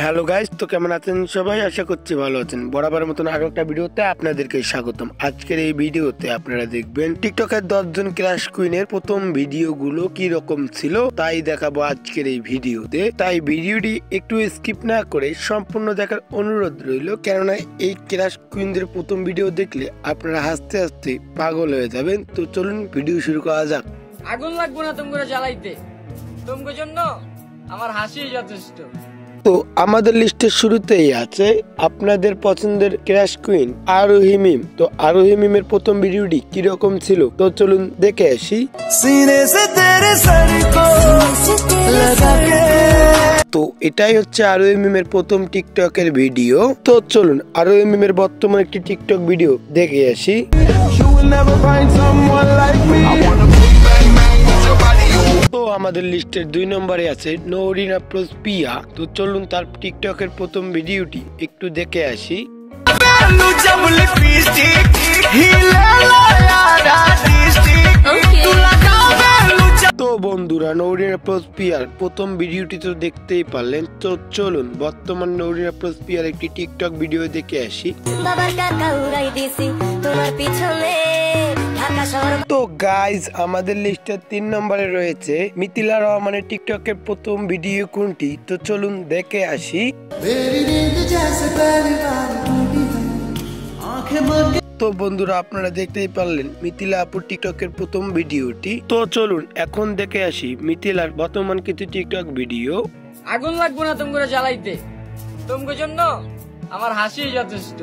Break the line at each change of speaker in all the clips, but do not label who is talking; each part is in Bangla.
হ্যালো গাইস, তো কেমন আছেন সবাই? আশা করছি ভালো আছেন। বরাবরের মতন আরো একটা ভিডিওতে আপনাদেরকে স্বাগতম। আজকের এই ভিডিওতে আপনারা দেখবেন টিকটকের 10 জন ক্রাশ কুইনের প্রথম ভিডিওগুলো কি রকম ছিল তাই দেখাবো আজকের এই ভিডিওতে। তাই ভিডিওটি একটু স্কিপ না করে সম্পূর্ণ দেখার অনুরোধ রইল, কেননা এই ক্রাশ কুইনদের প্রথম ভিডিও দেখলে আপনারা হাসতে হাসতে পাগল হয়ে যাবেন। তো চলুন ভিডিও শুরু করা যাক।
আগুন লাগবো না তোমরা জ্বালাইতে, তোমার জন্য আমার হাসি যথেষ্ট।
তো আমাদের লিস্টের শুরুতেই আছে আপনাদের পছন্দের ক্রাশ কুইন আরোহী মিম। তো আরোহী মিমের প্রথম ভিডিওটি কিরকম ছিল তো চলুন দেখে আসি। তো এটাই হচ্ছে আরোহী মিমের প্রথম টিকটকের ভিডিও। তো চলুন আরোহী মিমের বর্তমান একটি টিকটক ভিডিও দেখে আসি। তো আমাদের লিস্টের 2 নম্বরে আছে নওরিন আফরোজ পিয়া। তো চলুন তার টিকটকের প্রথম ভিডিওটি একটু দেখে আসি। তো বন্ধুরা, নওরিন আফরোজ পিয়ার প্রথম ভিডিওটি তো দেখতেই পারলেন। তো চলুন বর্তমান নওরিন আফরোজ পিয়ার একটি টিকটক ভিডিও দেখে আসি। তো গাইজ, আমাদের লিস্টের 3 নম্বরে রয়েছে মিথিলা রহমানের টিকটকের প্রথম ভিডিও কোনটি তো চলুন দেখে আসি। তো বন্ধুরা, আপনারা দেখতেই পারলেন মিথিলা আপুর টিকটকের প্রথম ভিডিওটি। তো চলুন এখন দেখে আসি মিথিলার বর্তমান কিছু টিকটক ভিডিও।
আগুন লাগবো না তোমরা জ্বালাইতে, তোমার জন্য আমার হাসি যথেষ্ট।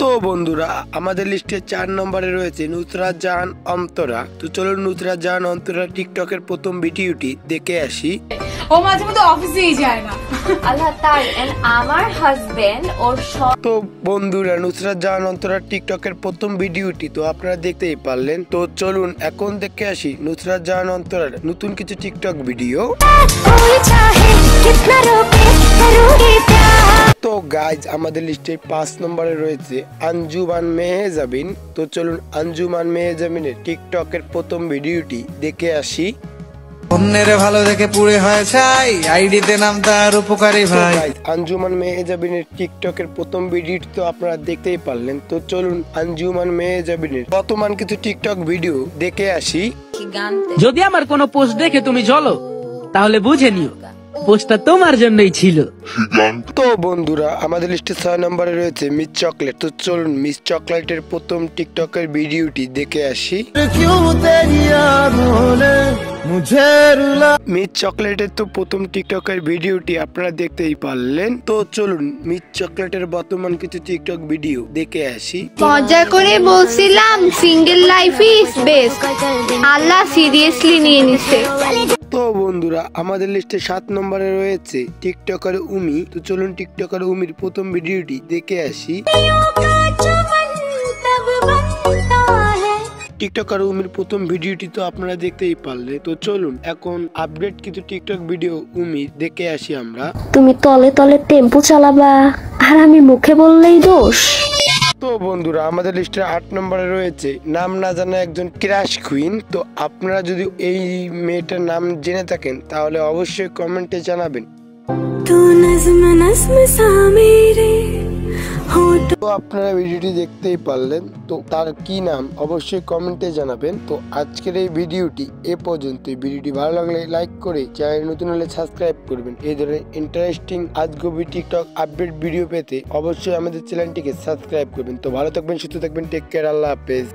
তো বন্ধুরা, আমাদের লিস্টে 4 নম্বরে রয়েছে নুসরাত জাহান অন্তরা। তো চলুন নুসরাত জাহান অন্তরা টিকটকের প্রথম ভিডিওটি দেখে আসি।
ও মাঝে মধ্যে অফিসেই যায় না, আল্লাহ তার এন্ড আমার হাজবেন্ড ওর সব।
তো বন্ধুরা, নুসরাত জাহান অন্তরা টিকটকের প্রথম ভিডিওটি তো আপনারা দেখতেই পারলেন। তো চলুন এখন দেখে আসি নুসরাত জাহান অন্তরার নতুন কিছু টিকটক ভিডিও। তো গাইজ, আমাদের লিস্টে 5 নম্বরে রয়েছে আঞ্জুমান মেহজাবিন। তো চলুন আঞ্জুমান মেহজাবিনের টিকটকের প্রথম ভিডিওটি দেখে আসি।
অন্যের ভালো দেখে পুড়ে হয় ছাই, আইডিতে নাম তার উপকারী ভাই।
আঞ্জুমান মেহজাবিনের টিকটকের প্রথম ভিডিওটি তো আপনারা দেখতেই পারলেন। তো চলুন আঞ্জুমান মেহজাবিনের বর্তমান কিছু টিকটক ভিডিও দেখে আসি।
যদি আমার কোনো পোস্ট দেখে তুমি জ্বলো তাহলে বুঝে নিও পোস্টটা তোমার জন্যই ছিল।
তো বন্ধুরা, আমাদের লিস্টে 6 নম্বরে রয়েছে মিস চকলেট। তো চলুন মিস চকলেটের প্রথম টিকটকের ভিডিওটি দেখে আসি। মিস চকলেটের তো প্রথম টিকটকের ভিডিওটি আপনারা দেখতেই পারলেন। তো চলুন মিস চকলেটের বর্তমান কিছু টিকটক ভিডিও দেখে আসি।
মজা করে বলছিলাম single life is best, Allah seriously নিয়ে নিছে।
তো বন্ধুরা, আমাদের লিস্টে 7 নম্বরে রয়েছে টিকটকার উমি। তো চলুন টিকটকার উমির প্রথম ভিডিওটি দেখে আসি। টিকটকার উমির প্রথম ভিডিওটি তো আপনারা দেখতেই পারলে। তো চলুন এখন আপডেট কিছু টিকটক ভিডিও উমি দেখে আসি আমরা।
তুমি তলে তলে টেম্পো চালাবা আর আমি মুখে বললেই দোষ।
তো বন্ধুরা, আমাদের লিস্টে 8 নম্বরে রয়েছে নাম না জানা একজন ক্রাশ কুইন। তো আপনারা যদি এই মেয়েটার নাম জেনে থাকেন তাহলে অবশ্যই কমেন্টে জানাবেন। তো আপনারা ভিডিওটি দেখতেই পারলেন। তো তার কি নাম অবশ্যই কমেন্টে জানাবেন। তো আজকের এই ভিডিওটি এ পর্যন্ত। ভিডিওটি ভালো লাগলে লাইক করে চ্যানেল নতুন হলে সাবস্ক্রাইব করবেন। এই ধরনের ইন্টারেস্টিং আজগবি টিকটক আপডেট ভিডিও পেতে অবশ্যই আমাদের চ্যানেলটিকে সাবস্ক্রাইব করবেন। তো ভালো থাকবেন, সুস্থ থাকবেন, টেক কেয়ার, আল্লাহ হাফেজ।